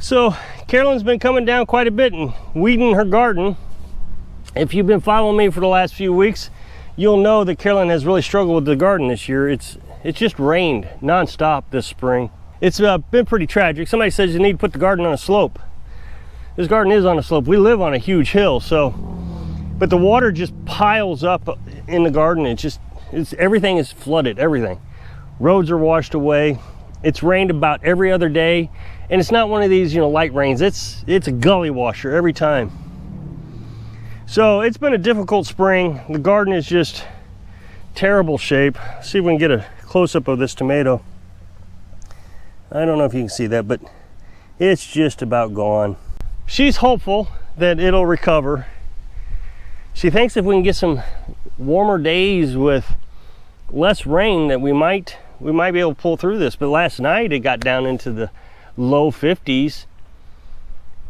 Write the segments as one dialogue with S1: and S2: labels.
S1: So Carolyn's been coming down quite a bit and weeding her garden. If you've been following me for the last few weeks, you'll know that Carolyn has really struggled with the garden this year. It's just rained nonstop this spring. It's been pretty tragic. Somebody says you need to put the garden on a slope. This garden is on a slope. We live on a huge hill, but the water just piles up in the garden. Everything is flooded, everything. Roads are washed away. It's rained about every other day. And it's not one of these, light rains. It's a gully washer every time. So it's been a difficult spring. The garden is just terrible shape. See if we can get a close-up of this tomato. I don't know if you can see that, but it's just about gone. She's hopeful that it'll recover. She thinks if we can get some warmer days with less rain that we might be able to pull through this. But last night it got down into the low 50s,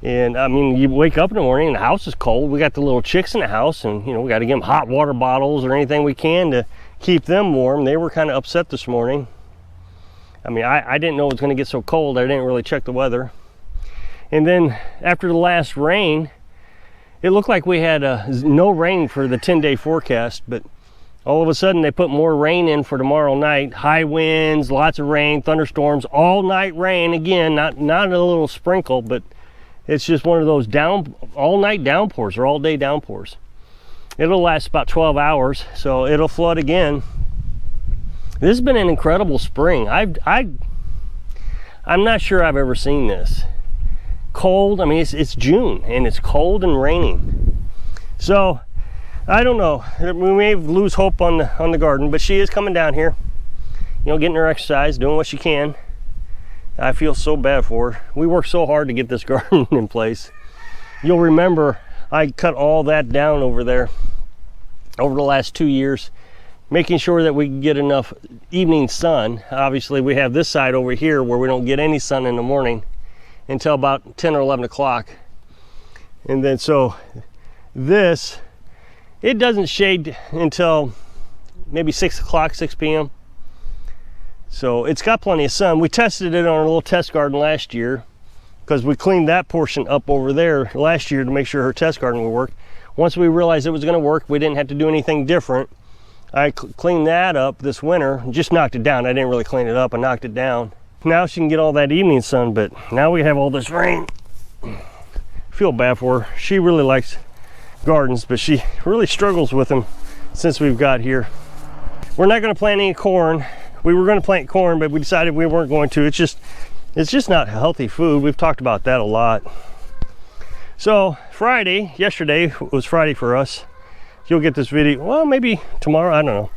S1: and I mean, you wake up in the morning and the house is cold. We got the little chicks in the house, and we got to give them hot water bottles or anything we can to keep them warm. They were kind of upset this morning. I mean, I didn't know it was going to get so cold. I didn't really check the weather. And then after the last rain, it looked like we had no rain for the 10-day forecast, but all of a sudden they put more rain in for tomorrow night. High winds, lots of rain, thunderstorms, all night rain again. Not a little sprinkle, but it's just one of those all night downpours or all day downpours. It'll last about 12 hours, so it'll flood again. This has been an incredible spring. I'm not sure I've ever seen this. Cold, I mean, it's June and it's cold and raining. So I don't know, we may lose hope on the garden, but she is coming down here, getting her exercise, doing what she can. I feel so bad for her. We worked so hard to get this garden in place. You'll remember I cut all that down over there over the last 2 years, making sure that we can get enough evening sun. Obviously we have this side over here where we don't get any sun in the morning until about 10 or 11 o'clock. And then so this, it doesn't shade until maybe 6 o'clock, 6 p.m. So it's got plenty of sun. We tested it on a little test garden last year because we cleaned that portion up over there last year to make sure her test garden would work. Once we realized it was going to work, we didn't have to do anything different. I cleaned that up this winter, just knocked it down. I didn't really clean it up, I knocked it down. Now she can get all that evening sun, but now we have all this rain. Feel bad for her. She really likes gardens, but she really struggles with them since we've got here. We're not going to plant any corn. We were going to plant corn, but we decided we weren't going to. It's just not healthy food. We've talked about that a lot. So yesterday was Friday for us. You'll get this video, well, maybe tomorrow, I don't know.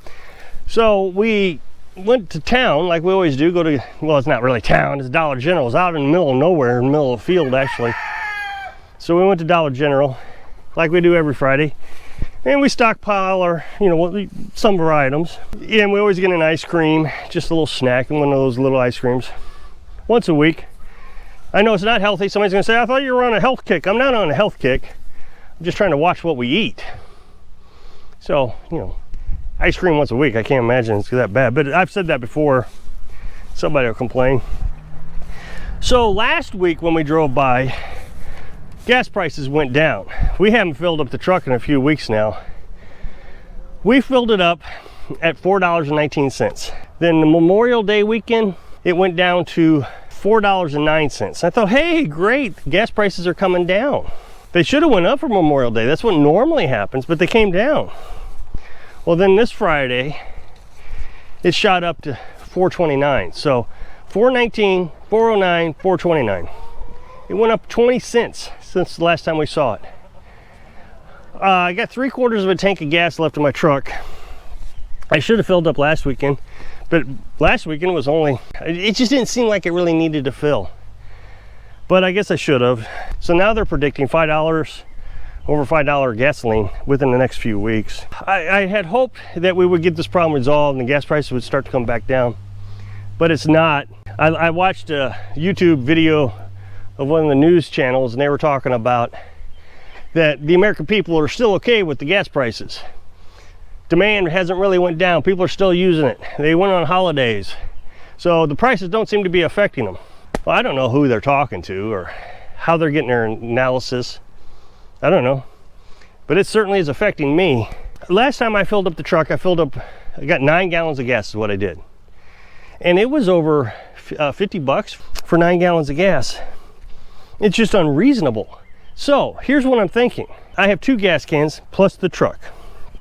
S1: So we went to town like we always do. Well, it's not really town, it's Dollar General. It's out in the middle of nowhere, in the middle of the field actually. So we went to Dollar General like we do every Friday, and we stockpile our, some of our items. Yeah, and we always get an ice cream, just a little snack, and one of those little ice creams once a week. I know it's not healthy. Somebody's gonna say, I thought you were on a health kick. I'm not on a health kick. I'm just trying to watch what we eat. So, ice cream once a week, I can't imagine it's that bad, but I've said that before. Somebody will complain. So last week when we drove by, gas prices went down. We haven't filled up the truck in a few weeks now. We filled it up at $4.19. Then the Memorial Day weekend, it went down to $4.09. I thought, hey, great, gas prices are coming down. They should have went up for Memorial Day. That's what normally happens, but they came down. Well, then this Friday, it shot up to $4.29. So $4.19, $4.09, $4.29. It went up 20 cents since the last time we saw it. I got 3/4 of a tank of gas left in my truck. I should have filled up last weekend, but last weekend was it just didn't seem like it really needed to fill. But I guess I should have. So now they're predicting $5, over $5 gasoline within the next few weeks. I had hoped that we would get this problem resolved and the gas prices would start to come back down, but it's not. I watched a YouTube video of one of the news channels, and they were talking about that the American people are still okay with the gas prices. Demand hasn't really went down. People are still using it. They went on holidays. So the prices don't seem to be affecting them. Well, I don't know who they're talking to or how they're getting their analysis. I don't know, but it certainly is affecting me. Last time I filled up the truck, I got 9 gallons of gas is what I did. And it was over 50 bucks for 9 gallons of gas. It's just unreasonable. So here's what I'm thinking. I have 2 gas cans plus the truck.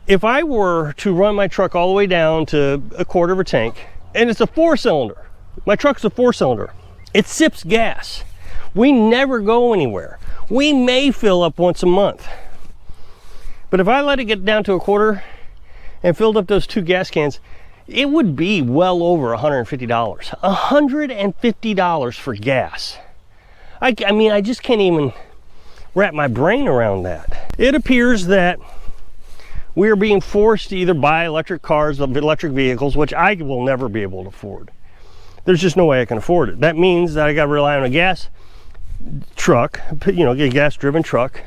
S1: If I were to run my truck all the way down to a quarter of a tank, and it's a 4-cylinder, my truck's a 4-cylinder, it sips gas. We never go anywhere. We may fill up once a month. But if I let it get down to a quarter and filled up those 2 gas cans, it would be well over $150. $150 for gas. I mean, I just can't even wrap my brain around that. It appears that we are being forced to either buy electric cars, electric vehicles, which I will never be able to afford. There's just no way I can afford it. That means that I got to rely on a gas truck, you know, a gas-driven truck,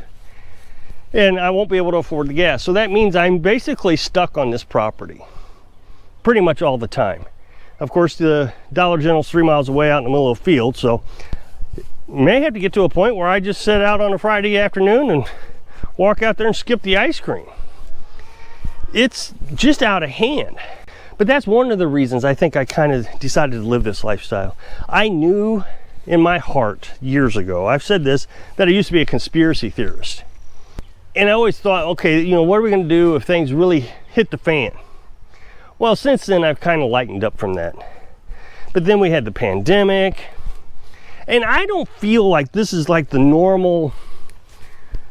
S1: and I won't be able to afford the gas. So that means I'm basically stuck on this property pretty much all the time. Of course, the Dollar General's 3 miles away out in the middle of a field, so may have to get to a point where I just sit out on a Friday afternoon and walk out there and skip the ice cream. It's just out of hand. But that's one of the reasons I think I kind of decided to live this lifestyle. I knew in my heart years ago, I've said this, that I used to be a conspiracy theorist. And I always thought, okay, you know, what are we going to do if things really hit the fan? Well, since then, I've kind of lightened up from that. But then we had the pandemic. And I don't feel like this is like the normal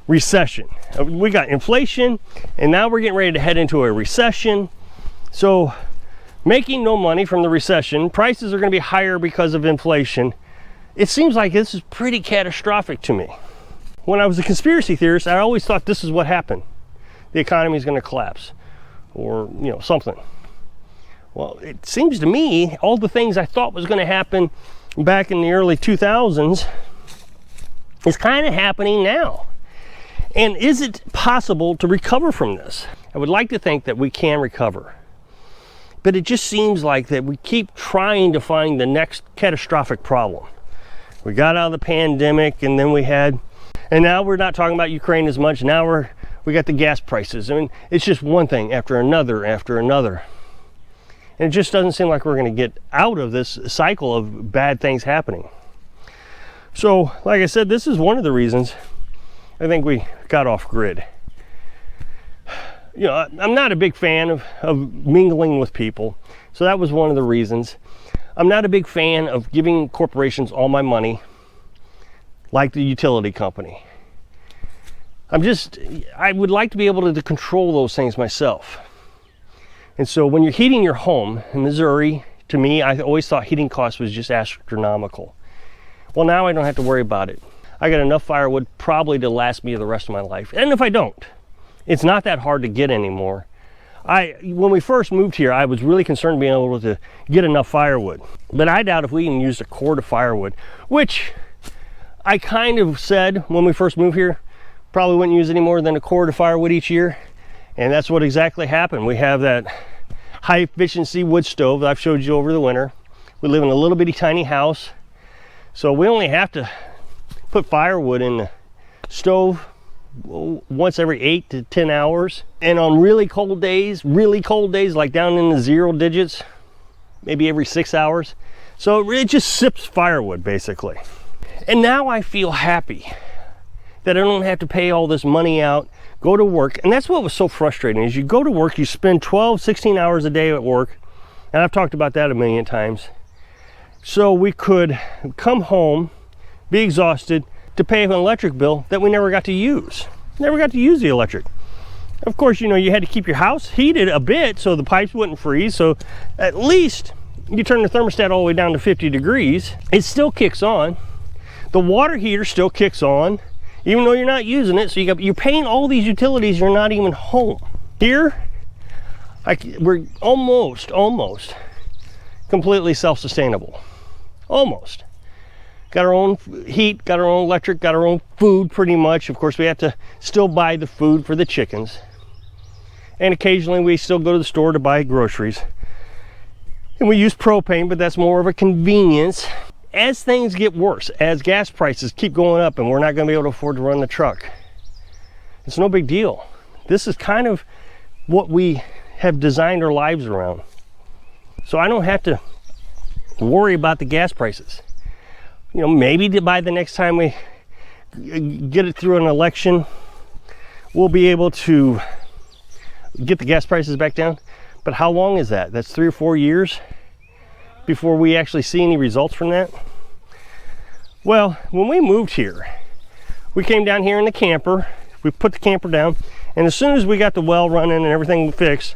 S1: recession. We got inflation, and now we're getting ready to head into a recession. So making no money from the recession, prices are going to be higher because of inflation. It seems like this is pretty catastrophic to me. When I was a conspiracy theorist, I always thought this is what happened. The economy is going to collapse, or, you know, something. Well, it seems to me all the things I thought was going to happen back in the early 2000s is kind of happening now. And is it possible to recover from this? I would like to think that we can recover. But it just seems like that we keep trying to find the next catastrophic problem. We got out of the pandemic, and then and now we're not talking about Ukraine as much. Now we got the gas prices. I mean, it's just one thing after another after another. And it just doesn't seem like we're going to get out of this cycle of bad things happening. So, like I said, this is one of the reasons I think we got off grid. You know, I'm not a big fan of mingling with people. So that was one of the reasons. I'm not a big fan of giving corporations all my money, like the utility company. I would like to be able to control those things myself. And so when you're heating your home in Missouri, to me, I always thought heating costs was just astronomical. Well, now I don't have to worry about it. I got enough firewood probably to last me the rest of my life. And if I don't, it's not that hard to get anymore. When we first moved here, I was really concerned being able to get enough firewood. But I doubt if we even used a cord of firewood, which I kind of said when we first moved here, probably wouldn't use any more than a cord of firewood each year. And that's what exactly happened. We have that high efficiency wood stove that I've showed you over the winter. We live in a little bitty tiny house. So we only have to put firewood in the stove once every 8 to 10 hours. And on really cold days, like down in the 0 digits, maybe every 6 hours. So it just sips firewood basically. And now I feel happy that I don't have to pay all this money out, go to work. And that's what was so frustrating is you go to work, you spend 12, 16 hours a day at work. And I've talked about that a million times. So we could come home, be exhausted, to pay an electric bill that we never got to use. Never got to use the electric. Of course, you know, you had to keep your house heated a bit so the pipes wouldn't freeze. So at least you turn the thermostat all the way down to 50 degrees. It still kicks on. The water heater still kicks on, even though you're not using it. So you're paying all these utilities, you're not even home. Here, we're almost completely self-sustainable. Almost. Got our own heat, got our own electric, got our own food pretty much. Of course, we have to still buy the food for the chickens. And occasionally we still go to the store to buy groceries. And we use propane, but that's more of a convenience. as things get worse, as gas prices keep going up and we're not going to be able to afford to run the truck, it's no big deal. This is kind of what we have designed our lives around. So I don't have to worry about the gas prices. You know, maybe by the next time we get it through an election, we'll be able to get the gas prices back down. But how long is that? That's 3 or 4 years before we actually see any results from that. Well, when we moved here, we came down here in the camper, we put the camper down, and as soon as we got the well running and everything fixed,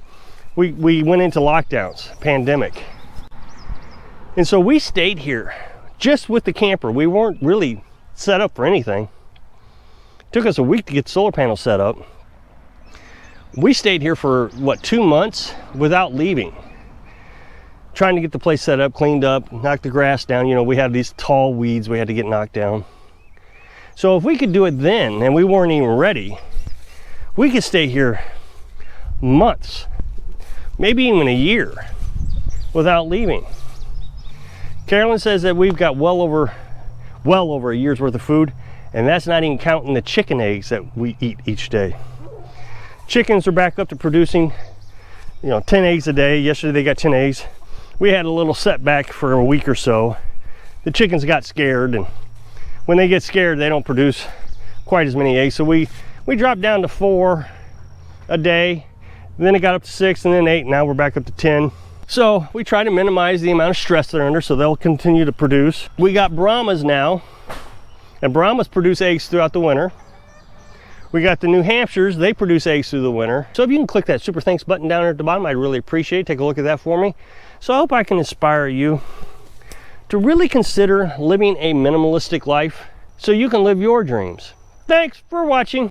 S1: we went into lockdowns, pandemic. And so we stayed here just with the camper. We weren't really set up for anything. It took us a week to get solar panels set up. We stayed here for, what, 2 months without leaving, trying to get the place set up, cleaned up, knocked the grass down. You know, we had these tall weeds we had to get knocked down. So if we could do it then, and we weren't even ready, we could stay here months, maybe even a year without leaving. Carolyn says that we've got well over a year's worth of food, and that's not even counting the chicken eggs that we eat each day. Chickens are back up to producing, 10 eggs a day. Yesterday they got 10 eggs. We had a little setback for a week or so. The chickens got scared, and when they get scared, they don't produce quite as many eggs. So we dropped down to 4 a day. Then it got up to 6 and then 8. Now we're back up to 10. So we try to minimize the amount of stress they're under so they'll continue to produce. We got Brahmas now, and Brahmas produce eggs throughout the winter. We got the New Hampshires, they produce eggs through the winter. So if you can click that super thanks button down there at the bottom, I'd really appreciate it. Take a look at that for me. So I hope I can inspire you to really consider living a minimalistic life so you can live your dreams. Thanks for watching.